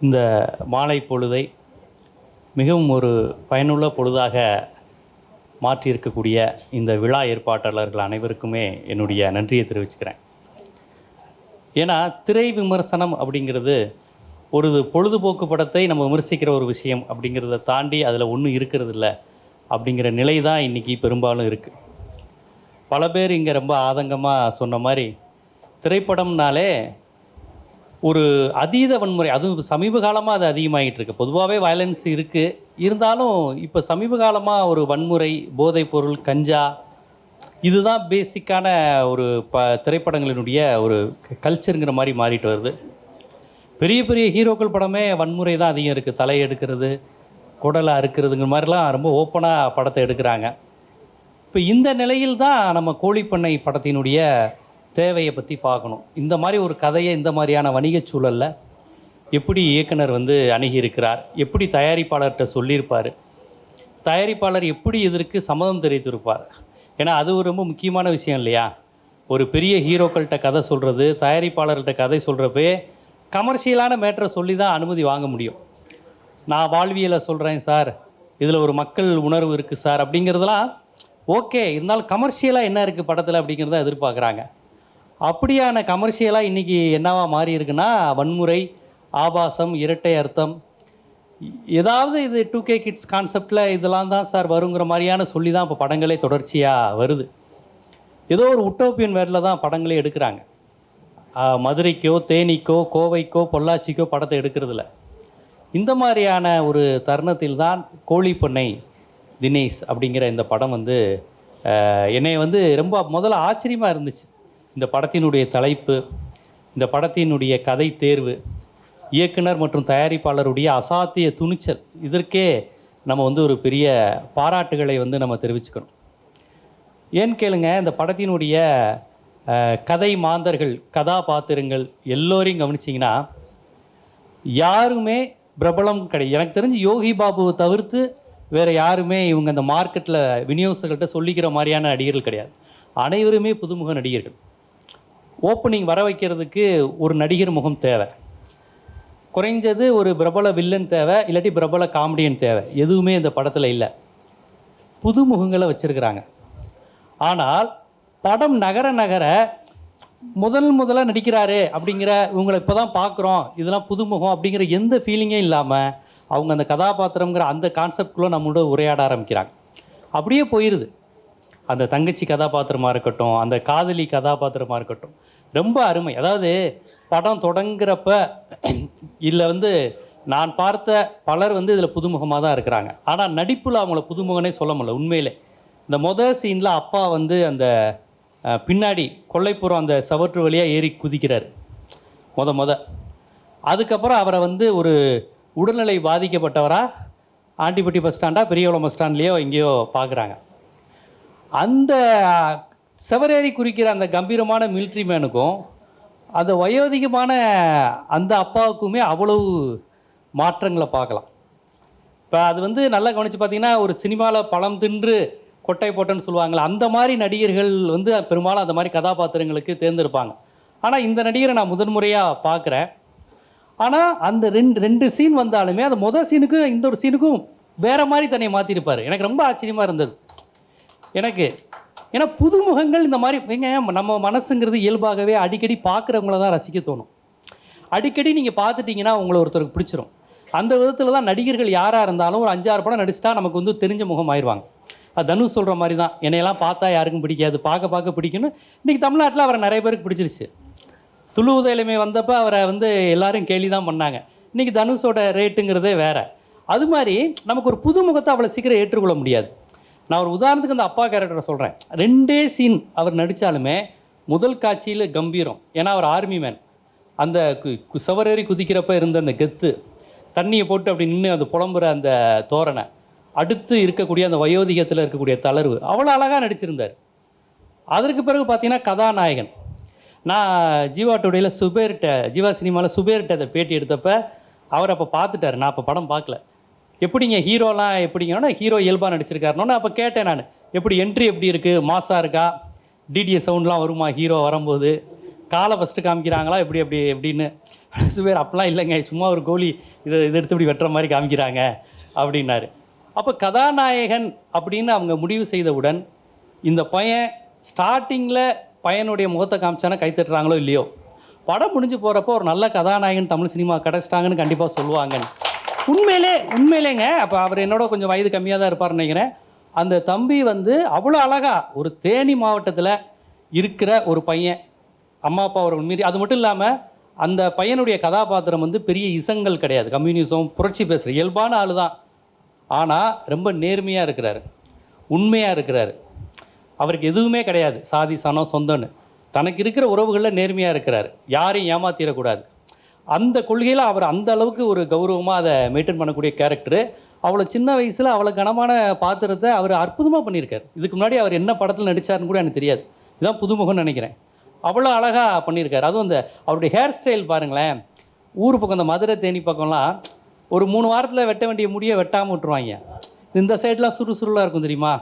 இந்த மாலை பொழுதை மிகவும் ஒரு பயனுள்ள பொழுதாக மாற்றியிருக்கக்கூடிய இந்த விழா ஏற்பாட்டாளர்கள் அனைவருக்குமே என்னுடைய நன்றியை தெரிவிச்சுக்கிறேன். ஏன்னா திரை விமர்சனம் அப்படிங்கிறது ஒரு பொழுதுபோக்கு படத்தை நம்ம விமர்சிக்கிற ஒரு விஷயம் அப்படிங்கிறத தாண்டி அதில் ஒன்றும் இருக்கிறது இல்லை அப்படிங்கிற நிலை தான் இன்றைக்கி பெரும்பாலும் இருக்குது. பல பேர் இங்கே ரொம்ப ஆதங்கமாக சொன்ன மாதிரி திரைப்படம்னாலே ஒரு அதீத வன்முறை, அதுவும் சமீப காலமாக அது அதிகமாகிட்டு இருக்கு. பொதுவாகவே வயலன்ஸ் இருக்குது, இருந்தாலும் இப்போ சமீப காலமாக ஒரு வன்முறை, போதைப்பொருள், கஞ்சா, இதுதான் பேசிக்கான ஒரு திரைப்படங்களினுடைய ஒரு கல்ச்சருங்கிற மாதிரி மாறிட்டு வருது. பெரிய பெரிய ஹீரோக்கள் படமே வன்முறை தான் அதிகம் இருக்குது. தலை எடுக்கிறது, குடலை அறுக்கிறதுங்கிற மாதிரிலாம் ரொம்ப ஓப்பனாக படத்தை எடுக்கிறாங்க. இப்போ இந்த நிலையில் தான் நம்ம கோழிப்பண்ணை படத்தினுடைய தேவையை பற்றி பார்க்கணும். இந்த மாதிரி ஒரு கதையை இந்த மாதிரியான வணிக சூழலில் எப்படி இயக்குனர் அணுகியிருக்கிறார், எப்படி தயாரிப்பாளர்கிட்ட சொல்லியிருப்பார், தயாரிப்பாளர் எப்படி இதற்கு சம்மதம் தெரிவித்திருப்பார். ஏன்னா அது ஒரு ரொம்ப முக்கியமான விஷயம் இல்லையா? ஒரு பெரிய ஹீரோக்கள்கிட்ட கதை சொல்கிறது, தயாரிப்பாளர்கிட்ட கதை சொல்கிறப்பே கமர்ஷியலான மேட்டரை சொல்லி தான் அனுமதி வாங்க முடியும். நான் வாழ்வியலை சொல்கிறேன் சார், இதில் ஒரு மக்கள் உணர்வு இருக்குது சார் அப்படிங்கிறதுலாம் ஓகே, இருந்தாலும் கமர்ஷியலாக என்ன இருக்குது படத்தில் அப்படிங்கிறத எதிர்பார்க்குறாங்க. அப்படியான கமர்ஷியலாக இன்றைக்கி என்னவா மாறி இருக்குன்னா வன்முறை, ஆபாசம், இரட்டை அர்த்தம், ஏதாவது இது 2K கிட்ஸ் கான்செப்டில் இதெல்லாம் தான் சார் வருங்கிற மாதிரியான சொல்லி தான் இப்போ படங்களே தொடர்ச்சியாக வருது. ஏதோ ஒரு உட்டோப்பியன் வேர்டில் தான் படங்களே எடுக்கிறாங்க. மதுரைக்கோ, தேனிக்கோ, கோவைக்கோ, பொள்ளாச்சிக்கோ படத்தை எடுக்கிறதில்ல. இந்த மாதிரியான ஒரு தருணத்தில் தான் கோழிப்பண்ணை தினேஷ் அப்படிங்கிற இந்த படம் என்னை ரொம்ப முதல்ல ஆச்சரியமாக இருந்துச்சு. இந்த படத்தினுடைய தலைப்பு, இந்த படத்தினுடைய கதை தேர்வு, இயக்குனர் மற்றும் தயாரிப்பாளருடைய அசாத்திய துணிச்சல், இதற்கே நம்ம ஒரு பெரிய பாராட்டுகளை நம்ம தெரிவிச்சுக்கணும். ஏன்னு கேளுங்க, இந்த படத்தினுடைய கதை மாந்தர்கள், கதாபாத்திரங்கள் எல்லோரையும் கவனிச்சிங்கன்னா யாருமே பிரபலம் கிடையாது. எனக்கு தெரிஞ்சு யோகி பாபுவை தவிர்த்து வேறு யாருமே இவங்க இந்த மார்க்கெட்டில் விநியோகர்கள்ட்ட சொல்லிக்கிற மாதிரியான நடிகர்கள் கிடையாது. அனைவருமே புதுமுக நடிகர்கள். ஓப்பனிங் வர வைக்கிறதுக்கு ஒரு நடிகர் முகம் தேவை, குறைஞ்சது ஒரு பிரபல வில்லன் தேவை, இல்லாட்டி பிரபல காமெடியன் தேவை. எதுவுமே இந்த படத்தில் இல்லை. புதுமுகங்களை வச்சுருக்கிறாங்க. ஆனால் படம் நகர நகர முதல்ல நடிக்கிறாரு அப்படிங்கிற இவங்களை இப்போ தான் பார்க்குறோம், இதெல்லாம் புதுமுகம் அப்படிங்கிற எந்த ஃபீலிங்கே இல்லாமல் அவங்க அந்த கதாபாத்திரங்கிற அந்த கான்செப்டுக்குள்ளே நம்மளோட உரையாட ஆரம்பிக்கிறாங்க. அப்படியே போயிடுது. அந்த தங்கச்சி கதாபாத்திரமாக இருக்கட்டும், அந்த காதலி கதாபாத்திரமாக இருக்கட்டும், ரொம்ப அருமை. அதாவது படம் தொடங்குறப்ப இதில் நான் பார்த்த பலர் இதில் புதுமுகமாக தான் இருக்கிறாங்க. ஆனால் நடிப்பில் அவங்கள புதுமுகனே சொல்ல முடியல. உண்மையிலே இந்த மொதல் சீனில் அப்பா அந்த பின்னாடி கொல்லைப்புறம் அந்த சவற்று வழியாக ஏறி குதிக்கிறார் அதுக்கப்புறம் அவரை ஒரு உடல்நிலை பாதிக்கப்பட்டவராக ஆண்டிப்பட்டி பஸ் ஸ்டாண்டா பெரியகுளம் பஸ் ஸ்டாண்ட்லேயோ எங்கேயோ பார்க்குறாங்க. அந்த செவரேறி குறிக்கிற அந்த கம்பீரமான மிலிட்ரி மேனுக்கும் அந்த வயோதிகமான அந்த அப்பாவுக்குமே அவ்வளவு மாற்றங்களை பார்க்கலாம். இப்போ அது நல்லா கவனித்து பார்த்தீங்கன்னா, ஒரு சினிமாவில் பழம் தின்று கொட்டை போட்டேன்னு சொல்லுவாங்களே, அந்த மாதிரி நடிகர்கள் பெரும்பாலும் அந்த மாதிரி கதாபாத்திரங்களுக்கு தேர்ந்தெடுப்பாங்க. ஆனால் இந்த நடிகரை நான் முதன்முறையாக பார்க்குறேன். ஆனால் அந்த ரெண்டு சீன் வந்தாலுமே அந்த முதல் சீனுக்கும் இந்த ஒரு சீனுக்கும் வேறு மாதிரி தன்னை மாற்றிருப்பார். எனக்கு ரொம்ப ஆச்சரியமாக இருந்தது. ஏன்னா புதுமுகங்கள் இந்த மாதிரி நம்ம மனசுங்கிறது இயல்பாகவே அடிக்கடி பார்க்குறவங்கள தான் ரசிக்க தோணும். அடிக்கடி நீங்கள் பார்த்துட்டிங்கன்னா உங்களை ஒருத்தருக்கு பிடிச்சிரும். அந்த விதத்தில் தான் நடிகர்கள் யாராக இருந்தாலும் ஒரு 5-6 படம் நடிச்சிட்டா நமக்கு தெரிஞ்ச முகம் ஆயிடுவாங்க. அது தனுஷ் சொல்கிற மாதிரி தான், என்னையெல்லாம் பார்த்தா யாருக்கும் பிடிக்காது, பார்க்க பிடிக்குன்னு. இன்றைக்கி தமிழ்நாட்டில் அவரை நிறைய பேருக்கு பிடிச்சிருச்சு. துளு உதயலமை வந்தப்போ அவரை எல்லாரும் கேலி தான் பண்ணாங்க. இன்றைக்கி தனுஷோட ரேட்டுங்கிறதே வேறு. அது மாதிரி நமக்கு ஒரு புதுமுகத்தை அவ்வளோ சீக்கிரம் ஏற்றுக்கொள்ள முடியாது. நான் ஒரு உதாரணத்துக்கு அந்த அப்பா கேரக்டரை சொல்கிறேன். 2 சீன் அவர் நடித்தாலுமே முதல் காட்சியில் கம்பீரம். ஏன்னா அவர் ஆர்மி மேன். அந்த சவரேறி குதிக்கிறப்ப இருந்த அந்த கெத்து, தண்ணியை போட்டு அப்படி நின்று அந்த புலம்புற அந்த தோரணை, அடுத்து இருக்கக்கூடிய அந்த வயோதிகத்தில் இருக்கக்கூடிய தளர்வு, அவ்வளோ அழகாக நடிச்சிருந்தார். அதற்கு பிறகு பார்த்தீங்கன்னா கதாநாயகன். நான் ஜீவா டுடேயில் ஜீவா சினிமாவில் சுபேர்கிட்ட அதை பேட்டி எடுத்தப்போ அவர் அப்போ பார்த்துட்டார். நான் அப்போ படம் பார்க்கல. எப்படிங்க ஹீரோலாம் எப்படிங்கன்னா, ஹீரோ இயல்பாக நடிச்சிருக்காருனோன்னு அப்போ கேட்டேன் நான், எப்படி என்ட்ரி எப்படி இருக்குது, மாசாக இருக்கா, டிடிஎஸ் சவுண்ட்லாம் வருமா ஹீரோ வரும்போது, காலை ஃபஸ்ட்டு காமிக்கிறாங்களா எப்படி அப்படி எப்படின்னு. சுபேர் அப்படிலாம் இல்லைங்க, சும்மா ஒரு கோழி இதை எடுத்து இப்படி வெட்டுற மாதிரி காமிக்கிறாங்க அப்படின்னாரு. அப்போ கதாநாயகன் அப்படின்னு அவங்க முடிவு செய்தவுடன் இந்த பையன் ஸ்டார்டிங்கில் பையனுடைய முகத்தை காமிச்சானா கைத்தட்டுறாங்களோ இல்லையோ, படம் முடிஞ்சு போகிறப்போ ஒரு நல்ல கதாநாயகன் தமிழ் சினிமா கிடச்சிட்டாங்கன்னு கண்டிப்பாக சொல்லுவாங்கன்னு. உண்மையிலேங்க. அப்போ அவர் என்னோட கொஞ்சம் வயது கம்மியாக தான் இருப்பார்னு நினைக்கிறேன். அந்த தம்பி வந்து அவ்வளோ அழகாக ஒரு தேனி மாவட்டத்தில் இருக்கிற ஒரு பையன், அம்மா அப்பா ஒரு மீறி. அது மட்டும் இல்லாமல் அந்த பையனுடைய கதாபாத்திரம் வந்து பெரிய இசங்கள் கிடையாது, கம்யூனிசம் புரட்சி பேசுகிற இயல்பான ஆள் தான். ஆனால் ரொம்ப நேர்மையாக இருக்கிறாரு, உண்மையாக இருக்கிறாரு. அவருக்கு எதுவுமே கிடையாது, சாதி சனம் சொந்தன்னு. தனக்கு இருக்கிற உறவுகளில் நேர்மையாக இருக்கிறார், யாரையும் ஏமாத்திடக்கூடாது. அந்த கொள்கையில் அவர் அந்த அளவுக்கு ஒரு கௌரவமாக அதை மெயின்டைன் பண்ணக்கூடிய கேரக்டரு. அவ்வளோ சின்ன வயசில் அவ்வளோ கனமான பாத்திரத்தை அவர் அற்புதமாக பண்ணியிருக்கார். இதுக்கு முன்னாடி அவர் என்ன படத்தில் நடித்தார்னு கூட எனக்கு தெரியாது, இதுதான் புதுமுகம்னு நினைக்கிறேன். அவ்வளோ அழகாக பண்ணியிருக்காரு. அதுவும் அந்த அவருடைய ஹேர் ஸ்டைல் பாருங்களேன். ஊர் பக்கம், இந்த மதுரை தேனி பக்கம்லாம் ஒரு 3 வாரத்தில் வெட்ட வேண்டிய முடியை வெட்டாமல் விட்டுருவாங்க. இந்த சைடெலாம் சுறுசுறுலாக இருக்கும் தெரியுமா,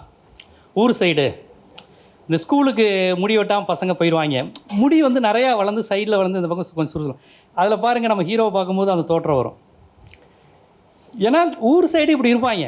ஊர் சைடு. இந்த ஸ்கூலுக்கு முடி வெட்டாமல் பசங்க போயிடுவாங்க, முடி வந்து நிறையா வளர்ந்து சைடில் வளர்ந்து இந்த பக்கம் கொஞ்சம் சுறுசுறும். அதில் பாருங்கள், நம்ம ஹீரோவை பார்க்கும்போது அந்த தோற்றம் வரும். ஏன்னா ஊர் சைடு இப்படி இருப்பாங்க.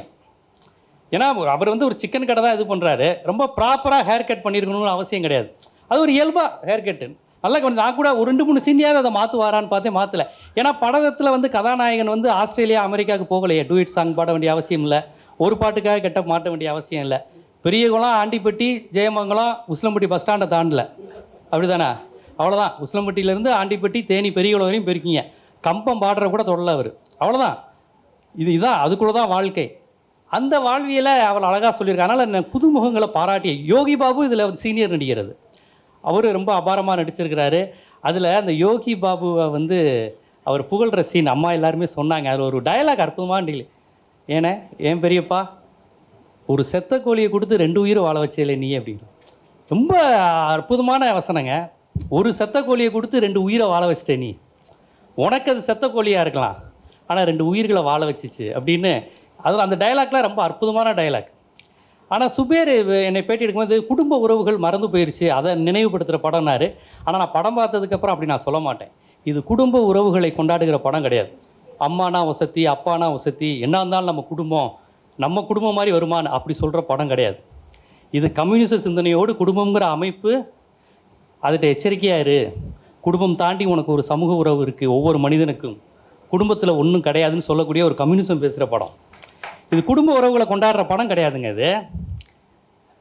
ஏன்னா அவர் வந்து ஒரு சிக்கன் கடை தான் இது பண்ணுறாரு, ரொம்ப ப்ராப்பராக ஹேர் கட் பண்ணியிருக்கணும்னு அவசியம் கிடையாது. அது ஒரு இயல்பாக ஹேர் கட்டு நல்லா கொஞ்சம். நான் கூட ஒரு 2-3 சீனியாவது அதை மாற்றுவாரான்னு பார்த்தேன், மாற்றலை. ஏன்னா படத்தில் வந்து கதாநாயகன் வந்து ஆஸ்திரேலியா அமெரிக்காவுக்கு போகலையே, டூயிட் சாங் பாட வேண்டிய அவசியம் இல்லை, ஒரு பாட்டுக்காக கெட்டப் மாட்ட வேண்டிய அவசியம் இல்லை. பெரியகுளம், ஆண்டிப்பட்டி, ஜெயமங்கலம், உசிலம்பட்டி பஸ் ஸ்டாண்டை தாண்டல, அப்படி தானே? அவ்வளோதான். உசிலம்பட்டியிலேருந்து ஆண்டிப்பட்டி, தேனி, பெரியகுளம் வரையும் போயிருக்கீங்க. கம்பம் பாடுற கூட தொடல அவர், அவ்வளோதான். இதுதான் அதுக்குள்ளே தான் வாழ்க்கை. அந்த வாழ்வியலை அவள் அழகாக சொல்லியிருக்காங்க. அதனால் புதுமுகங்களை பாராட்டிய யோகி பாபு இதில் சீனியர் நடிக்கிறது, அவர் ரொம்ப அபாரமாக நடிச்சிருக்கிறாரு. அதில் அந்த யோகி பாபுவை வந்து அவர் புகழ்கிற சீன் அம்மா எல்லாருமே சொன்னாங்க. அதில் ஒரு டயலாக் அற்புதமாக டீல். ஏன்னா ஏன் பெரியப்பா, ஒரு செத்த கோழியை கொடுத்து 2 உயிரை வாழ வச்சே நீ அப்படின்னு. ரொம்ப அற்புதமான வசனங்க. ஒரு செத்த கோழியை கொடுத்து 2 உயிரை வாழ வச்சிட்டே நீ. உனக்கு அது செத்த கோழியாக இருக்கலாம், ஆனால் 2 உயிர்களை வாழ வச்சிச்சு அப்படின்னு. அதில் அந்த டைலாக்லாம் ரொம்ப அற்புதமான டைலாக். ஆனால் சுபேர் என்னை பேட்டி எடுக்கும்போது குடும்ப உறவுகள் மறந்து போயிடுச்சு, அதை நினைவுபடுத்துகிற படம்னாரு. ஆனால் நான் படம் பார்த்ததுக்கப்புறம் அப்படி நான் சொல்ல மாட்டேன். இது குடும்ப உறவுகளை கொண்டாடுகிற படம் கிடையாது. அம்மானா வசதி, அப்பானா வசதி, என்ன இருந்தாலும் நம்ம குடும்பம் மாதிரி வருமானு அப்படி சொல்கிற படம் கிடையாது. இது கம்யூனிச சிந்தனையோடு குடும்பங்கிற அமைப்பு, அதுகிட்ட எச்சரிக்கையாக இரு. குடும்பம் தாண்டி உனக்கு ஒரு சமூக உறவு இருக்குது, ஒவ்வொரு மனிதனுக்கும் குடும்பத்தில் ஒன்றும் கிடையாதுன்னு சொல்லக்கூடிய ஒரு கம்யூனிசம் பேசுகிற படம். இது குடும்ப உறவுகளை கொண்டாடுற படம் கிடையாதுங்க. இது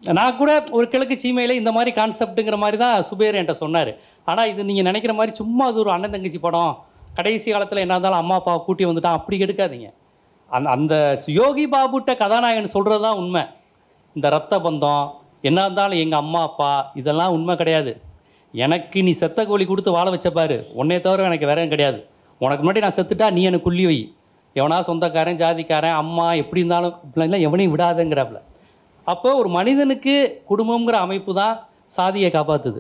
நான் கூட ஒரு கிழக்கு சீமையில் இந்த மாதிரி கான்செப்ட்டுங்கிற மாதிரி தான் சுபேர் என்கிட்ட சொன்னார். ஆனால் இது நீங்கள் நினைக்கிற மாதிரி சும்மா அது ஒரு அண்ணன் தங்கச்சி படம், கடைசி காலத்தில் என்ன இருந்தாலும் அம்மா அப்பாவை கூட்டி வந்துட்டான் அப்படி எடுக்காதீங்க. அந்த யோகி பாபுட்ட கதாநாயகன் சொல்கிறது தான் உண்மை. இந்த ரத்த பந்தம் என்ன இருந்தாலும் எங்கள் அம்மா அப்பா இதெல்லாம் உண்மை கிடையாது. எனக்கு நீ செத்த கோழி கொடுத்து வாழ வச்ச பாரு, உன்னை தவிர எனக்கு வேற கிடையாது. உனக்கு முன்னாடி நான் செத்துட்டா நீ எனக்கு குள்ளி வை. எவனா சொந்தக்காரன், ஜாதிக்காரன், அம்மா எப்படி இருந்தாலும் இப்படிலாம் எவனையும் விடாதுங்கிறாப்புல. அப்போ ஒரு மனிதனுக்கு குடும்பங்கிற அமைப்பு தான் சாதியை காப்பாற்றுது.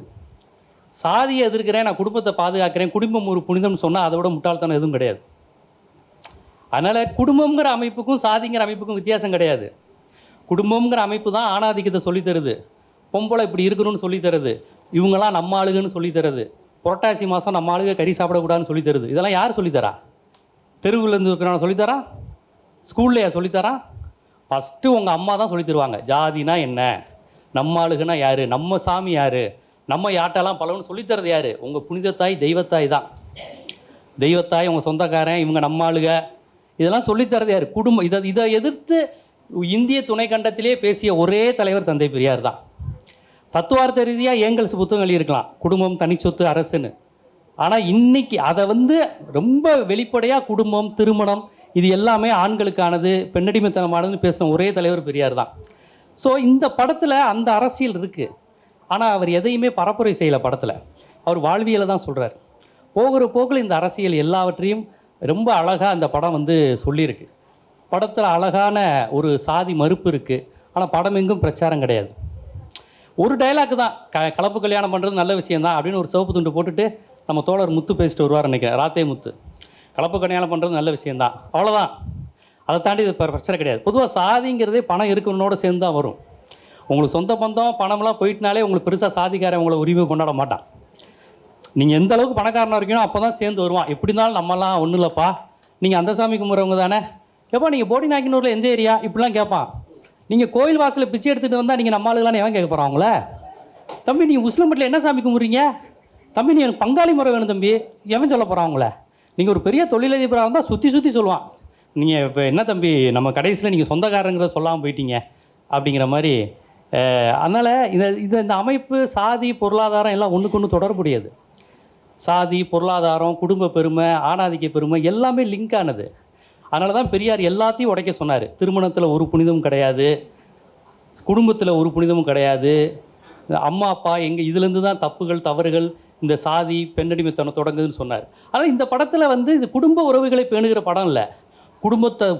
சாதியை எதிர்க்கிறேன், நான் குடும்பத்தை பாதுகாக்கிறேன், குடும்பம் ஒரு புனிதம்னு சொன்னால் அதை விட முட்டாள்தனம் எதுவும் கிடையாது. அதனால் குடும்பங்கிற அமைப்புக்கும் சாதிங்கிற அமைப்புக்கும் வித்தியாசம் கிடையாது. குடும்பங்கிற அமைப்பு தான் ஆணாதிக்கத்தை சொல்லித்தருது, பொம்பளை இப்படி இருக்கணும்னு சொல்லித்தருது, இவங்கெல்லாம் நம்ம ஆளுகன்னு சொல்லித்தருது, புரட்டாசி மாதம் நம்ம ஆளுக கறி சாப்பிடக்கூடாதுன்னு சொல்லித்தருது. இதெல்லாம் யார் சொல்லித்தரா? தெருவுலேருந்து இருக்கிறவங்க சொல்லித்தரான்? ஸ்கூல்லையா சொல்லித்தரான்? ஃபஸ்ட்டு உங்கள் அம்மா தான் சொல்லி தருவாங்க. ஜாதினா என்ன, நம்ம ஆளுகனா யார், நம்ம சாமி யார், நம்ம யாட்டெல்லாம் பழகுன்னு சொல்லித்தரது யார்? உங்கள் புனிதத்தாய் தெய்வத்தாய் தான். தெய்வத்தாய், உங்கள் சொந்தக்காரன், இவங்க நம்ம ஆளுக, இதெல்லாம் சொல்லித்தரது யார்? குடும்பம். இதை எதிர்த்து இந்திய துணைக்கண்டத்திலே பேசிய ஒரே தலைவர் தந்தை பெரியார் தான். தத்துவார்த்த ரீதியாக ஏங்கல்ஸ் புத்தகம் எழுதியிருக்கலாம், குடும்பம் தனிச்சொத்து அரசுன்னு. ஆனால் இன்றைக்கி அதை ரொம்ப வெளிப்படையாக குடும்பம், திருமணம் இது எல்லாமே ஆண்களுக்கானது, பெண்ணடிமைத்தனமானதுன்னு பேசின ஒரே தலைவர் பெரியார் தான். ஸோ இந்த படத்தில் அந்த அரசியல் இருக்குது. ஆனால் அவர் எதையுமே பரப்புரை செய்யலை படத்தில். அவர் வாழ்வியலை தான் சொல்கிறார். போகிற போக்கில் இந்த அரசியல் எல்லாவற்றையும் ரொம்ப அழகாக அந்த படம் சொல்லியிருக்கு. படத்தில் அழகான ஒரு சாதி மறுப்பு இருக்குது. ஆனால் படம் எங்கும் பிரச்சாரம் கிடையாது. ஒரு டைலாக் தான், கலப்பு கல்யாணம் பண்ணுறது நல்ல விஷயந்தான் அப்படின்னு ஒரு சிவப்பு துண்டு போட்டுட்டு நம்ம தோழர் முத்து பேசிட்டு வருவார் நினைக்கிறேன், ராத்தே முத்து. கலப்பு கல்யாணம் பண்ணுறது நல்ல விஷயந்தான், அவ்வளோதான். அதை தாண்டி இது பிரச்சனை கிடையாது. பொதுவாக சாதிங்கிறதே பணம் இருக்கணுன்னோட சேர்ந்து தான் வரும். உங்களுக்கு சொந்த பந்தம் பணம்லாம் போயிட்டுனாலே உங்களுக்கு பெருசாக சாதிக்காரன் உங்களை உரிமை கொண்டாட மாட்டான். நீங்கள் எந்த அளவுக்கு பணக்காரனாக இருக்கீங்களோ அப்போ தான் சேர்ந்து வருவான். எப்படி இருந்தாலும் நம்மலாம் ஒன்றும் இல்லைப்பா, நீங்கள் அந்த சாமி கும்பிட்றவங்க தானே, எப்பா நீங்கள் போடி நாக்கினூரில் எந்த ஏரியா இப்படிலாம் கேட்பான். நீங்கள் கோயில் வாசலில் பிச்சை எடுத்துகிட்டு வந்தால் நீங்கள் நம்ம ஆளுகளான்னு எவன் கேட்க போகிறான் அவங்கள? தம்பி நீங்கள் உசிலம்பட்டில் என்ன சாமி கும்பிட்றீங்க? தம்பி நீ எனக்கு பங்காளி முறை வேணும் தம்பி, எவன் சொல்ல போகிறான் அவங்கள? நீங்கள் ஒரு பெரிய தொழிலதிபராக இருந்தால் சுற்றி சுற்றி சொல்லுவான். நீங்கள் இப்போ என்ன தம்பி நம்ம கடைசியில் நீங்கள் சொந்தக்காரங்கிறத சொல்லாமல் போயிட்டீங்க அப்படிங்கிற மாதிரி. அதனால் இந்த அமைப்பு சாதி பொருளாதாரம் எல்லாம் ஒன்றுக்கு ஒன்று தொடர்புடையது. சாதி பொருளாதாரம் குடும்ப பெருமை ஆணாதிக்க பெருமை எல்லாமே லிங்க் ஆனது. அதனால தான் பெரியார் எல்லாத்தையும் உடைக்க சொன்னார். திருமணத்தில் ஒரு புனிதமும் கிடையாது, குடும்பத்தில் ஒரு புனிதமும் கிடையாது, அம்மா அப்பா எங்கள் இதுலேருந்து தான் தப்புகள் தவறுகள் இந்த சாதி பெண்ணடிமைத்தனம் தொடங்குதுன்னு சொன்னார். ஆனால் இந்த படத்தில் வந்து இது குடும்ப உறவுகளை பேணுகிற படம் இல்லை.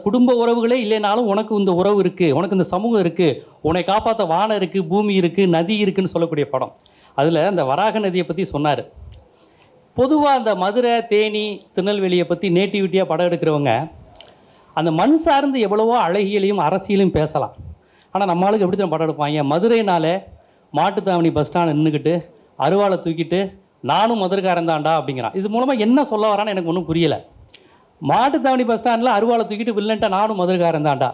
குடும்ப உறவுகளே இல்லைனாலும் உனக்கு இந்த உறவு இருக்குது, உனக்கு இந்த சமூகம் இருக்குது, உன்னை காப்பாற்ற வானம் இருக்குது, பூமி இருக்குது, நதி இருக்குதுன்னு சொல்லக்கூடிய படம். அதில் அந்த வராக நதியை பற்றி சொன்னார். பொதுவாக அந்த மதுரை தேனி திருநெல்வேலியை பற்றி நேட்டிவிட்டியாக படம் எடுக்கிறவங்க அந்த மண் சார்ந்து எவ்வளவோ அழகியலையும் அரசியலையும் பேசலாம். ஆனால் நம்ம ஆளுக்கு எப்படி தான் படம் எடுப்பாங்க? மதுரைனாலே மாட்டுத்தாவணி பஸ் ஸ்டாண்ட் நின்றுக்கிட்டு அருவாளை தூக்கிட்டு நானும் மதுரைக்காரன் தான்டா அப்படிங்கிறான். இது மூலமாக என்ன சொல்ல வரான்னு எனக்கு ஒன்றும் புரியலை. மாட்டுத்தாவணி பஸ் ஸ்டாண்டில் அருவாளை தூக்கிட்டு வில்லன்ட்டா நானும் மதுரைக்காரன் தான்டா.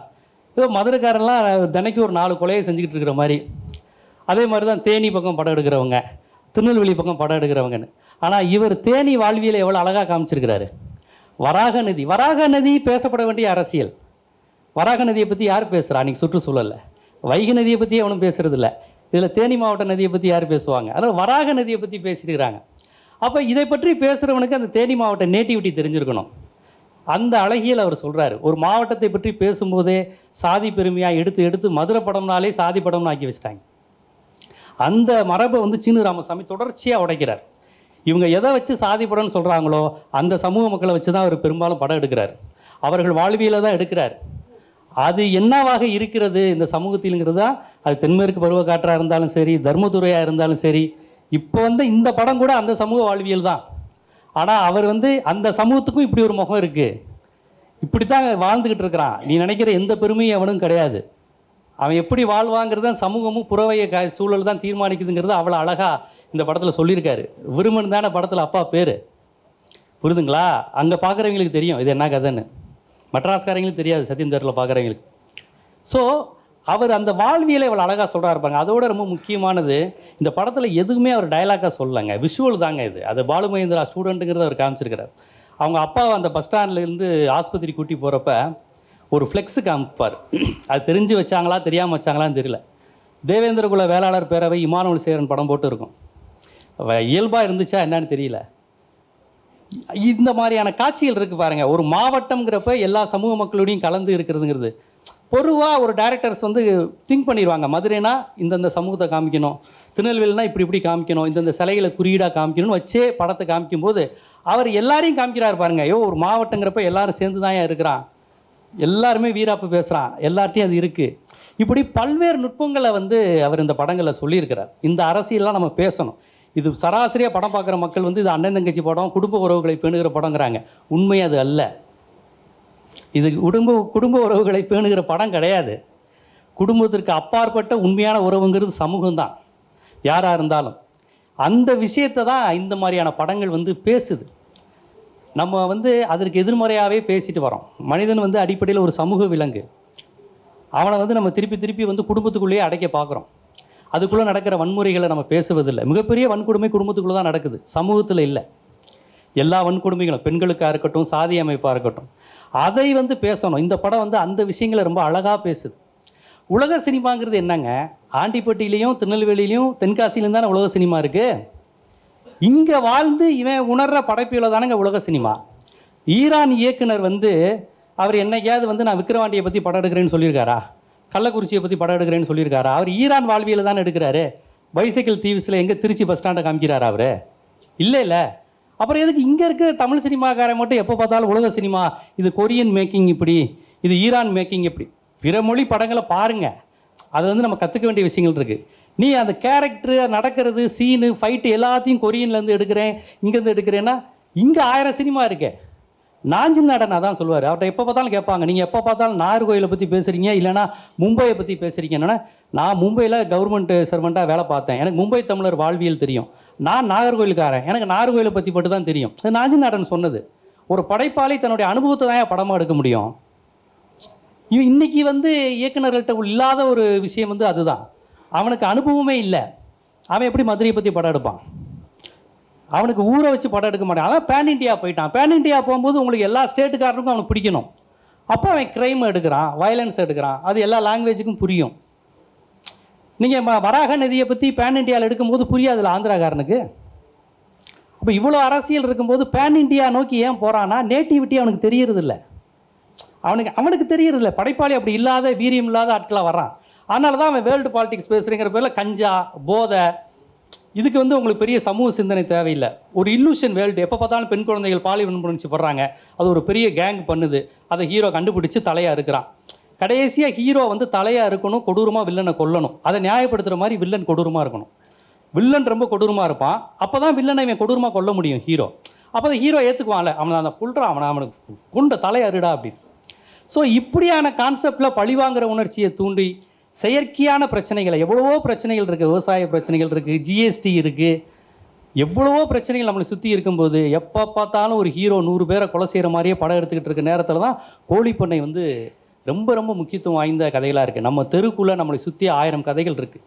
இதோ மதுரைக்காரன்லாம் தினைக்கு ஒரு 4 கொலையை செஞ்சுக்கிட்டு இருக்கிற மாதிரி. அதே மாதிரி தான் தேனி பக்கம் படம் எடுக்கிறவங்க, திருநெல்வேலி பக்கம் படம் எடுக்கிறவங்கன்னு. ஆனால் இவர் தேனி வாழ்வியலை எவ்வளோ அழகாக காமிச்சிருக்கிறாரு. வராக நதி பேசப்பட வேண்டிய அரசியல். வராக நதியை பற்றி யார் பேசுகிறா? அன்றைக்கி சுற்றுச்சூழலில் வைகை நதியை பற்றி அவனும் பேசுகிறதில்ல. இதில் தேனி மாவட்ட நதியை பற்றி யார் பேசுவாங்க? அதனால் வராக நதியை பற்றி பேசியிருக்கிறாங்க. அப்போ இதை பற்றி பேசுகிறவனுக்கு அந்த தேனி மாவட்ட நேட்டிவிட்டி தெரிஞ்சிருக்கணும். அந்த அழகியல் அவர் சொல்கிறாரு. ஒரு மாவட்டத்தை பற்றி பேசும்போதே சாதி பெருமையாக எடுத்து மதுரை படம்னாலே சாதி படம்னு ஆக்கி வச்சிட்டாங்க. அந்த மரபை வந்து சீனு ராமசாமி தொடர்ச்சியாக உடைக்கிறார். இவங்க எதை வச்சு சாதி படம்னு சொல்கிறாங்களோ அந்த சமூக மக்களை வச்சு தான் அவர் பெரும்பாலும் படம் எடுக்கிறார். அவர்கள் வாழ்வியலை தான் எடுக்கிறார். அது என்னவாக இருக்கிறது இந்த சமூகத்தில்ங்கிறது தான். அது தென்மேற்கு பருவக்காற்றாக இருந்தாலும் சரி, தர்மதுரையாக இருந்தாலும் சரி, இப்போ வந்து இந்த படம் கூட அந்த சமூக வாழ்வியல் தான். ஆனால் அவர் வந்து அந்த சமூகத்துக்கும் இப்படி ஒரு முகம் இருக்குது, இப்படி தான் வாழ்ந்துக்கிட்டு இருக்கிறான். நீ நினைக்கிற எந்த பெருமையும் அவனும் கிடையாது. அவன் எப்படி வாழ்வாங்கிறது தான் சமூகமும் புறவைய சூழல் தான் தீர்மானிக்குதுங்கிறது அவ்வளோ அழகாக இந்த படத்தில் சொல்லியிருக்காரு. விருமன் தானே படத்தில் அப்பா பேர், புரியுதுங்களா? அங்கே பார்க்குறவங்களுக்கு தெரியும் இது என்ன கதைன்னு, மெட்ராஸ்காரங்களுக்கு தெரியாது, சத்யம் தேட்டரில் பார்க்குறவங்களுக்கு. ஸோ அவர் அந்த வாழ்வியலை இவ்வளோ அழகாக சொல்கிறாரு இருப்பாங்க. அதோட ரொம்ப முக்கியமானது இந்த படத்தில் எதுவுமே அவர் டைலாக்காக சொல்லலைங்க, விஷுவல் தாங்க இது. அது பாலு மகேந்திரா ஸ்டூடெண்ட்டுங்கிறத அவர் காமிச்சிருக்கிறார். அவங்க அப்பாவை அந்த பஸ் ஸ்டாண்ட்லேருந்து ஆஸ்பத்திரி கூட்டி போகிறப்ப ஒரு ஃப்ளெக்ஸு காமிப்பார். அது தெரிஞ்சு வச்சாங்களா தெரியாமல் வச்சாங்களான்னு தெரியல. தேவேந்திர குல வேளாளர் பேரவை இமானுவல் சேரன் படம் போட்டு இருக்கும். இயல்பாக இருந்துச்சா என்னன்னு தெரியல. இந்த மாதிரியான காட்சிகள் இருக்குது பாருங்கள். ஒரு மாவட்டம்ங்கிறப்ப எல்லா சமூக மக்களோடையும் கலந்து இருக்கிறதுங்கிறது பொதுவாக ஒரு டைரக்டர்ஸ் வந்து திங்க் பண்ணிடுவாங்க. மதுரைனா இந்தந்த சமூகத்தை காமிக்கணும், திருநெல்வேலினா இப்படி காமிக்கணும், இந்தந்த சிலைகளை குறியீடாக காமிக்கணும்னு வச்சே படத்தை காமிக்கும்போது அவர் எல்லாரையும் காமிக்கிறார் பாருங்க. ஒரு மாவட்டங்கிறப்ப எல்லாரும் சேர்ந்து தான் இருக்கிறான், எல்லாருமே வீராப்பு பேசுகிறான், எல்லார்ட்டையும் அது இருக்குது. இப்படி பல்வேறு நுட்பங்களை வந்து அவர் இந்த படங்களில் சொல்லியிருக்கிறார். இந்த அரசியல்லாம் நம்ம பேசணும். இது சராசரியாக படம் பார்க்குற மக்கள் வந்து இது அண்ணன் தங்கச்சி படம், குடும்ப உறவுகளை பேணுகிற படங்கிறாங்க. உண்மை அது அல்ல. இது குடும்ப உறவுகளை பேணுகிற படம் கிடையாது. குடும்பத்திற்கு அப்பாற்பட்ட உண்மையான உறவுங்கிறது சமூகம்தான், யாராக இருந்தாலும். அந்த விஷயத்தை தான் இந்த மாதிரியான படங்கள் வந்து பேசுது. நம்ம வந்து அதற்கு எதிர்மறையாகவே பேசிட்டு வரோம். மனிதன் வந்து அடிப்படையில் ஒரு சமூக விலங்கு. அவனை வந்து நம்ம திருப்பி வந்து குடும்பத்துக்குள்ளேயே அடைக்க பார்க்குறோம். அதுக்குள்ளே நடக்கிற வன்முறைகளை நம்ம பேசுவதில்லை. மிகப்பெரிய வன்கொடுமை குடும்பத்துக்குள்ளே தான் நடக்குது, சமூகத்தில் இல்லை. எல்லா வன்கொடுமைகளும் பெண்களுக்காக இருக்கட்டும், சாதி அமைப்பாக இருக்கட்டும், அதை வந்து பேசணும். இந்த படம் வந்து அந்த விஷயங்களை ரொம்ப அழகாக பேசுது. உலக சினிமாங்கிறது என்னங்க? ஆண்டிப்பட்டியிலையும் திருநெல்வேலியிலையும் தென்காசியிலும் தானே உலக சினிமா இருக்குது. இங்கே வாழ்ந்து இவன் உணர்கிற படைப்பில் தானேங்க உலக சினிமா. ஈரான் இயக்குனர் வந்து அவர் என்னைக்காவது வந்து நான் விக்கிரவாண்டியை பற்றி படம் எடுக்கிறேன்னு சொல்லியிருக்காரா? கள்ளக்குறிச்சியை பற்றி படம் எடுக்கிறேன்னு சொல்லியிருக்காரா? அவர் ஈரான் வாழ்வியில் தானே எடுக்கிறாரு. பைசைக்கிள் தீவ்ஸில் எங்கே திருச்சி பஸ் ஸ்டாண்டை காமிக்கிறாரா அவர்? இல்லை. அப்புறம் எதுக்கு இங்கே இருக்கிற தமிழ் சினிமாக்காரன் மட்டும் எப்போ பார்த்தாலும் உலக சினிமா, இது கொரியன் மேக்கிங் இப்படி, இது ஈரான் மேக்கிங் இப்படி. பிற மொழி படங்களை பாருங்கள், அது வந்து நம்ம கற்றுக்க வேண்டிய விஷயங்கள் இருக்குது. நீ அந்த கேரக்டரு நடக்கிறது, சீனு, ஃபைட்டு எல்லாத்தையும் கொரியன்லேருந்து எடுக்கிறேன், இங்கேருந்து எடுக்கிறேன்னா இங்கே 1000 சினிமா இருக்கே. நாஞ்சில் நாடன் அதான் சொல்லுவார். அவர்கிட்ட எப்போ பார்த்தாலும் கேட்பாங்க, நீங்கள் எப்போ பார்த்தாலும் நாகர்கோயிலை பற்றி பேசுகிறீங்க, இல்லைனா மும்பையை பற்றி பேசுகிறீங்கன்னா, நான் மும்பையில் கவர்மெண்ட் சர்வெண்ட்டாக வேலை பார்த்தேன், எனக்கு மும்பை தமிழர் வாழ்வியல் தெரியும். நான் நாகர்கோயிலுக்காரன், எனக்கு நாகர்கோயிலை பற்றி மட்டும் தான் தெரியும். அது நாஞ்சிநாடன் சொன்னது. ஒரு படைப்பாளி தன்னுடைய அனுபவத்தை தான் படமாக எடுக்க முடியும். இன்னைக்கு வந்து இயக்குநர்கள்ட்ட இல்லாத ஒரு விஷயம் வந்து அதுதான். அவனுக்கு அனுபவமே இல்லை. அவன் எப்படி மதுரையை பற்றி படம் எடுப்பான்? அவனுக்கு ஊரை வச்சு படம் எடுக்க மாட்டான். அதான் பேன் இண்டியா போயிட்டான். பேன் இண்டியா போகும்போது உங்களுக்கு எல்லா ஸ்டேட்டுக்காரனுக்கும் அவனுக்கு பிடிக்கணும். அப்போ அவன் க்ரைம் எடுக்கிறான், வயலன்ஸ் எடுக்கிறான். அது எல்லா லாங்குவேஜுக்கும் புரியும். நீங்கள் வராக நதியை பற்றி பேன் இண்டியாவில் எடுக்கும்போது புரியாதுல்ல ஆந்திராக்காரனுக்கு. அப்போ இவ்வளோ அரசியல் இருக்கும்போது பேன் இண்டியா நோக்கி ஏன் போகிறான்னா, நேட்டிவிட்டி அவனுக்கு தெரியறதில்ல. அவனுக்கு தெரியறதில்ல. படைப்பாளி அப்படி இல்லாத, வீரியம் இல்லாத ஆட்களாக வர்றான். அதனால தான் அவன் வேர்ல்டு பாலிடிக்ஸ் பேசுகிறேங்கிற பேரில் கஞ்சா, போதை, இதுக்கு வந்து உங்களுக்கு பெரிய சமூக சிந்தனை தேவையில்லை. ஒரு இல்லூஷன் வேர்ல்டு. எப்போ பார்த்தாலும் பெண் குழந்தைகள் பாலியல் படுறாங்க. அது ஒரு பெரிய கேங் பண்ணுது. அதை ஹீரோ கண்டுபிடிச்சி தலையாக இருக்கிறான். கடைசியாக ஹீரோ வந்து தலையாக இருக்கணும், கொடூரமாக வில்லனை கொல்லணும். அதை நியாயப்படுத்துகிற மாதிரி வில்லன் கொடூரமாக இருக்கணும். வில்லன் ரொம்ப கொடூரமாக இருப்பான். அப்போ தான் வில்லனை இவன் கொடூரமாக கொல்ல முடியும் ஹீரோ. அப்போ தான் ஹீரோ ஏற்றுக்குவான்ல, அவனை அந்த புல்றான், அவனுக்கு குண்ட தலையறுடா அப்படின்னு. ஸோ இப்படியான கான்செப்டில் பழிவாங்கிற உணர்ச்சியை தூண்டி செயற்கையான பிரச்சனைகளை, எவ்வளவோ பிரச்சனைகள் இருக்குது. விவசாய பிரச்சனைகள் இருக்குது, ஜிஎஸ்டி இருக்குது, எவ்வளவோ பிரச்சனைகள் நம்மளை சுற்றி இருக்கும்போது எப்போ பார்த்தாலும் ஒரு ஹீரோ 100 பேரை கொலை செய்கிற மாதிரியே படம் எடுத்துக்கிட்டு இருக்க நேரத்தில் தான் கோழிப்பண்ணை வந்து ரொம்ப ரொம்ப முக்கியத்துவம் வாய்ந்த கதைகளாக இருக்குது. நம்ம தெருக்குள்ளே நம்மளை சுற்றி 1000 கதைகள் இருக்குது.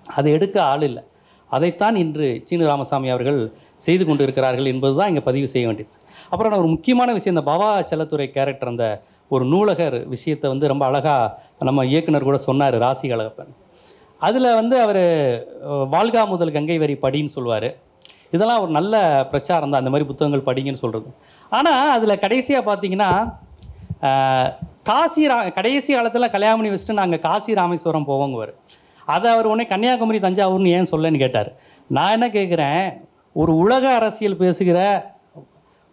அதை எடுக்க ஆள் இல்லை. அதைத்தான் இன்று சீனு ராமசாமி அவர்கள் செய்து கொண்டு இருக்கிறார்கள் என்பது தான் இங்கே பதிவு செய்ய வேண்டியது. அப்புறம் நான் ஒரு முக்கியமான விஷயம், இந்த பவா செல்லத்துறை கேரக்டர், அந்த ஒரு நூலகர் விஷயத்தை வந்து ரொம்ப அழகாக நம்ம இயக்குனர் கூட சொன்னார், ராசி அழகப்பன். அதில் வந்து அவர் வாழ்கா முதல் கங்கை வரி படின்னு சொல்லுவார். இதெல்லாம் ஒரு நல்ல பிரச்சாரம் தான், அந்த மாதிரி புத்தகங்கள் படிங்கன்னு சொல்கிறது. ஆனால் அதில் கடைசியாக பார்த்தீங்கன்னா கடைசி காலத்தில் கல்யாணி வச்சுட்டு நாங்கள் காசி ராமேஸ்வரம் போவோங்குவார். அதை அவர் உடனே கன்னியாகுமரி தஞ்சாவூர்னு ஏன் சொல்லன்னு கேட்டார். நான் என்ன கேட்குறேன், ஒரு உலக அரசியல் பேசுகிற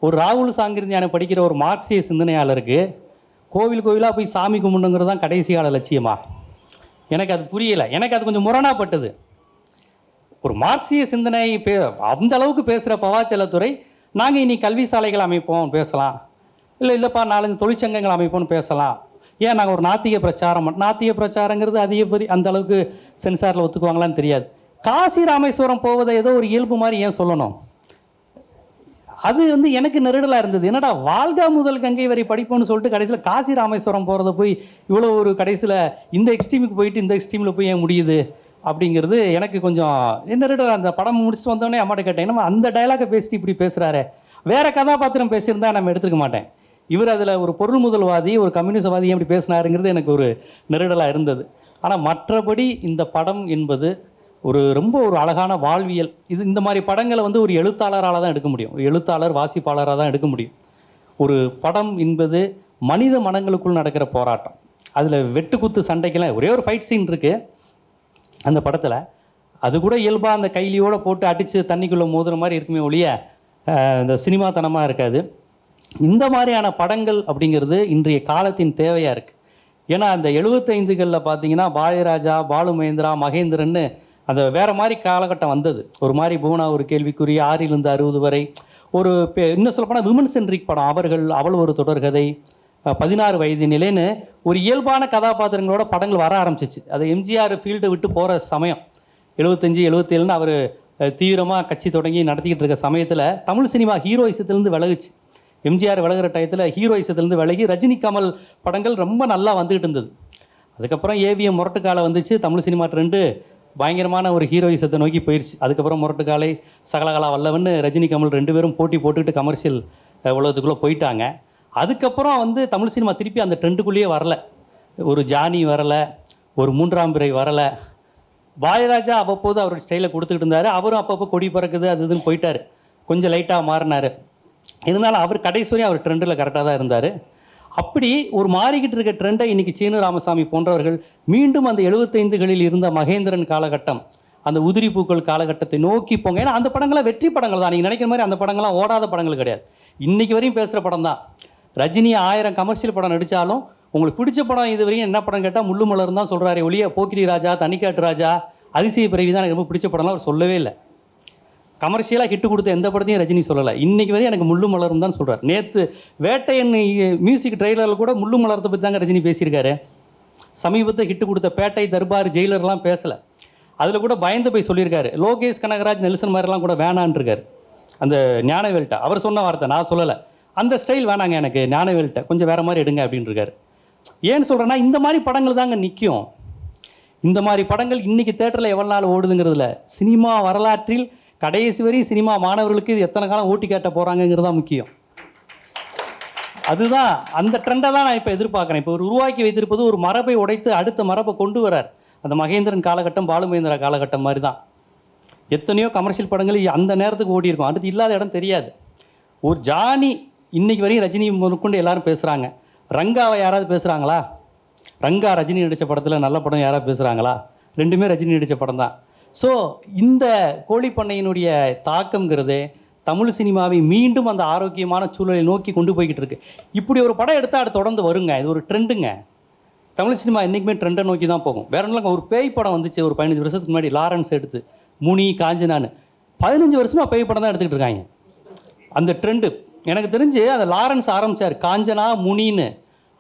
ஒரு ராகுல் சாங்கிருந்தியான படிக்கிற ஒரு மார்க்சிய சிந்தனையாளருக்கு கோவில் கோவிலாக போய் சாமி கும்பிடுங்கிறது தான் கடைசி கால லட்சியமா? எனக்கு அது புரியலை. எனக்கு அது கொஞ்சம் முரணாப்பட்டது. ஒரு மார்க்சிய சிந்தனை அந்த அளவுக்கு பேசுகிற பவா செல்லத்துறை, நாங்கள் இனி கல்வி சாலைகள் அமைப்போம் பேசலாம், இல்லைப்பா 4 தொழிற்சங்கங்கள் அமைப்போம்னு பேசலாம். ஏன் நாங்கள் ஒரு நாத்திக பிரச்சாரங்கிறது அதிகப்படி அந்த அளவுக்கு சென்சாரில் ஒத்துக்குவாங்களான்னு தெரியாது. காசி ராமேஸ்வரம் போவதை ஏதோ ஒரு இயல்பு மாதிரி ஏன் சொல்லணும்? அது வந்து எனக்கு நெருடலாக இருந்தது. என்னடா வாழ்கா முதல் கங்கை வரை படிப்போம்னு சொல்லிட்டு கடைசியில் காசி ராமேஸ்வரம் போகிறத போய் இவ்வளோ ஒரு கடைசியில் இந்த எக்ஸ்ட்ரீமுக்கு போயிட்டு இந்த எக்ஸ்ட்ரீமில் போய் ஏன் முடியுது அப்படிங்கிறது எனக்கு கொஞ்சம் நெருடலாக. அந்த படம் முடிச்சுட்டு வந்தோடனே அம்மாட்ட கேட்டேன், நம்ம அந்த டைலாகை பேசிட்டு இப்படி பேசுகிறாரு, வேறு கதாபாத்திரம் பேசியிருந்தா நம்ம எடுத்துக்க மாட்டேன். இவர் அதில் ஒரு பொருள் முதல்வாதி, ஒரு கம்யூனிஸ்டவாதி எப்படி பேசினாருங்கிறது எனக்கு ஒரு நெருடலாக இருந்தது. ஆனால் மற்றபடி இந்த படம் என்பது ரொம்ப அழகான வாழ்வியல். இந்த மாதிரி படங்களை வந்து ஒரு எழுத்தாளரால் தான் எடுக்க முடியும். ஒரு எழுத்தாளர் வாசிப்பாளராக தான் எடுக்க முடியும். ஒரு படம் என்பது மனித மனங்களுக்குள் நடக்கிற போராட்டம். அதில் வெட்டுக்குத்து சண்டைக்கெல்லாம் ஒரே ஒரு ஃபைட் சீன் இருக்குது அந்த படத்தில். அது கூட இயல்பாக அந்த கைலியோடு போட்டு அடித்து தண்ணிக்குள்ளே மோதுற மாதிரி இருக்குமே ஒழிய இந்த சினிமாத்தனமாக இருக்காது. இந்த மாதிரியான படங்கள் அப்படிங்கிறது இன்றைய காலத்தின் தேவையாக இருக்குது. ஏன்னா அந்த 75களில் பார்த்தீங்கன்னா பாரதிராஜா, பாலு மகேந்திரா, மகேந்திரன்னு அந்த வேறு மாதிரி காலகட்டம் வந்தது. ஒரு மாதிரி பூனா ஒரு கேள்விக்குரிய 6லிருந்து 60 வரை ஒரு இன்னும் சொல்லப்போனால் விமன் சென்ட்ரிக் படம். அவள் ஒரு தொடர்கதை, 16 வயது நிலைன்னு ஒரு இயல்பான கதாபாத்திரங்களோட படங்கள் வர ஆரம்பிச்சிச்சு. அது எம்ஜிஆர் ஃபீல்டை விட்டு போகிற சமயம் 75, 77ன்னு அவர் தீவிரமாக கட்சி தொடங்கி நடத்திக்கிட்டு இருக்க சமயத்தில் தமிழ் சினிமா ஹீரோயிசத்துலேருந்து விலகுச்சு. எம்ஜிஆர் விலகிற டயத்தில் ஹீரோயிசத்துலேருந்து விலகி ரஜினி கமல் படங்கள் ரொம்ப நல்லா வந்துக்கிட்டு இருந்தது. அதுக்கப்புறம் ஏவிஎம் முரட்டுக்காலை வந்துச்சு. தமிழ் சினிமா ட்ரெண்டு பயங்கரமான ஒரு ஹீரோயிசத்தை நோக்கி போயிடுச்சு. அதுக்கப்புறம் முரட்டுக்காலை, சகலகலா வல்லவன்னு ரஜினி கமல் 2 பேரும் போட்டி போட்டுக்கிட்டு கமர்ஷியல் உலகத்துக்குள்ளே போயிட்டாங்க. அதுக்கப்புறம் வந்து தமிழ் சினிமா திருப்பி அந்த ட்ரெண்டுக்குள்ளேயே வரலை. ஒரு ஜானி வரலை, ஒரு 3ஆம் பிறை வரலை. பாரதிராஜா அவ்வப்போது அவரோட ஸ்டைலை கொடுத்துக்கிட்டு இருந்தார். அவரும் அப்பப்போ கொடி பறக்குது அது இதுன்னு போயிட்டார், கொஞ்சம் லைட்டாக மாறினார். இருந்தாலும் அவர் கடைசி வரையும் அவர் ட்ரெண்டில் கரெக்டாக தான் இருந்தார். அப்படி ஒரு மாறிக்கிட்டு இருக்க ட்ரெண்டை இன்றைக்கி சீனு ராமசாமி போன்றவர்கள் மீண்டும் அந்த 75களில் இருந்த மகேந்திரன் காலகட்டம், அந்த உதிரி பூக்கள் காலகட்டத்தை நோக்கி போங்க. ஏன்னா அந்த படங்கள்லாம் வெற்றி படங்கள் தான். நீங்கள் நினைக்கிற மாதிரி அந்த படங்கள்லாம் ஓடாத படங்கள் கிடையாது. இன்றைக்கி வரையும் பேசுகிற படம் தான். ரஜினி 1000 கமர்ஷியல் படம் நடித்தாலும் உங்களுக்கு பிடிச்ச படம் இது வரையும் என்ன படம் கேட்டால் முள்ளு மலர் தான் சொல்கிறாரு ஒழிய போக்கிரி ராஜா, தனிக்காட்டு ராஜா, அதிசய பிறவி தான் எனக்கு ரொம்ப பிடிச்ச படம்லாம் அவர் சொல்லவே இல்லை. கமர்ஷியலாக ஹிட்டு கொடுத்த எந்த படத்தையும் ரஜினி சொல்லலை. இன்றைக்கி வரையும் எனக்கு முள்ளு மலரும் தான் சொல்கிறார். நேற்று வேட்டையன் மியூசிக் ட்ரெய்லரில் கூட முள்ளு மலரத்தை பற்றி தாங்க ரஜினி பேசியிருக்காரு. சமீபத்தை ஹிட்டு கொடுத்த பேட்டை, தர்பார், ஜெயிலர்லாம் பேசலை. அதில் கூட பயந்து போய் சொல்லியிருக்காரு. லோகேஷ் கனகராஜ், நெல்சன் மாதிரிலாம் கூட வேணான்ருக்காரு அந்த ஞானவேல்கிட்ட. அவர் சொன்ன வார்த்தை, நான் சொல்லலை. அந்த ஸ்டைல் வேணாங்க எனக்கு, ஞானவேல்கிட்ட கொஞ்சம் வேறு மாதிரி எடுங்க அப்படின்னு இருக்காரு. ஏன்னு சொல்கிறேன்னா, இந்த மாதிரி படங்கள் தாங்க நிற்கும். இந்த மாதிரி படங்கள் இன்றைக்கி தேட்டரில் எவ்வளோ நாள் ஓடுதுங்கிறதுல, சினிமா வரலாற்றில் கடைசி வரை சினிமா மாணவர்களுக்கு இது எத்தனை காலம் ஓட்டி காட்ட போகிறாங்கங்கிறது தான் முக்கியம். அதுதான் அந்த ட்ரெண்டை தான் நான் இப்போ எதிர்பார்க்குறேன். இப்போ ஒரு உருவாக்கி வைத்திருப்பது ஒரு மரபை உடைத்து அடுத்த மரபை கொண்டு வரார். அந்த மகேந்திரன் காலகட்டம், பாலுமகேந்திரா காலகட்டம் மாதிரி தான். எத்தனையோ கமர்ஷியல் படங்கள் அந்த நேரத்துக்கு ஓடி இருக்கும். அடுத்து இல்லாத இடம் தெரியாது. ஒரு ஜானி இன்றைக்கி வரையும் ரஜினி முதற்கொண்டு எல்லாரும் பேசுகிறாங்க. ரங்காவை யாராவது பேசுகிறாங்களா? ரங்கா ரஜினி நடித்த படத்தில் நல்ல படம் யாராவது பேசுகிறாங்களா? ரெண்டுமே ரஜினி நடித்த படம் தான். ஸோ இந்த கோழிப்பண்ணையினுடைய தாக்கங்கிறது தமிழ் சினிமாவை மீண்டும் அந்த ஆரோக்கியமான சூழலை நோக்கி கொண்டு போய்கிட்டு இருக்கு. இப்படி ஒரு படம் எடுத்தால் அது தொடர்ந்து வருங்க. இது ஒரு ட்ரெண்டுங்க. தமிழ் சினிமா என்றைக்குமே ட்ரெண்டை நோக்கி தான் போகும். வேற ஒன்றும். ஒரு பேய் படம் வந்துச்சு ஒரு 15 வருஷத்துக்கு முன்னாடி, லாரன்ஸ் எடுத்து, முனி, காஞ்சனான்னு. 15 வருஷமாக பேய் படம் தான் எடுத்துக்கிட்டு இருக்காங்க. அந்த ட்ரெண்டு எனக்கு தெரிஞ்சு அந்த லாரன்ஸ் ஆரம்பித்தார் காஞ்சனா முனின்னு.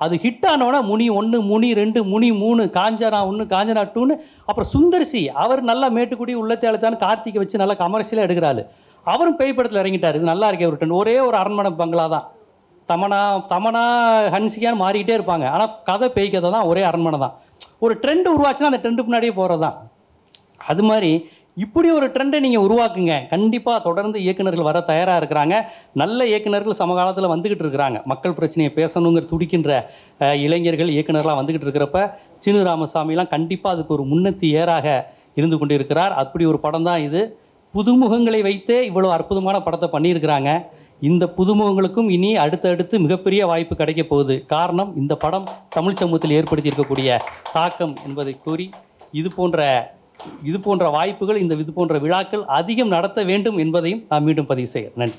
அது ஹிட் ஆனோன்னா முனி 1, முனி 2, முனி 3, காஞ்சனா 1, காஞ்சனா 2ன்னு. அப்புறம் சுந்தர்சி அவர் நல்லா மேட்டுக்குடி உள்ளத்தை அழுத்தான்னு கார்த்திகை வச்சு நல்லா கமர்ஷியலாக எடுக்கிறாரு. அவரும் பேய் படத்தில் இறங்கிட்டார். இது நல்லா இருக்கே ஒரு ட்ரெண்ட். ஒரே ஒரு அரண்மனை பங்களா தான். தமனா ஹன்சிகான்னு மாறிக்கிட்டே இருப்பாங்க. ஆனால் கதை பேய் கதை தான், ஒரே அரண்மனை தான். ஒரு ட்ரெண்டு உருவாச்சுன்னா அந்த ட்ரெண்டு முன்னாடியே போகிறது தான். அது மாதிரி இப்படி ஒரு ட்ரெண்டை நீங்கள் உருவாக்குங்க. கண்டிப்பாக தொடர்ந்து இயக்குநர்கள் வர தயாராக இருக்கிறாங்க. நல்ல இயக்குநர்கள் சமகாலத்தில் வந்துக்கிட்டு இருக்கிறாங்க. மக்கள் பிரச்சனையை பேசணுங்கிற துடிக்கின்ற இளைஞர்கள் இயக்குநர்களாக வந்துக்கிட்டு இருக்கிறப்ப சீனு ராமசாமிலாம் கண்டிப்பாக அதுக்கு ஒரு முன்னத்தி ஏறாக இருந்து கொண்டு இருக்கிறார். அப்படி ஒரு படம் தான் இது. புதுமுகங்களை வைத்தே இவ்வளோ அற்புதமான படத்தை பண்ணியிருக்கிறாங்க. இந்த புதுமுகங்களுக்கும் இனி அடுத்தடுத்து மிகப்பெரிய வாய்ப்பு கிடைக்க போகுது. காரணம், இந்த படம் தமிழ் சமூகத்தில் ஏற்படுத்தியிருக்கக்கூடிய தாக்கம் என்பதை கூறி, இது போன்ற வாய்ப்புகள், இது போன்ற விழாக்கள் அதிகம் நடத்த வேண்டும் என்பதையும் நான் மீண்டும் பதிவு செய்கிறேன். நன்றி.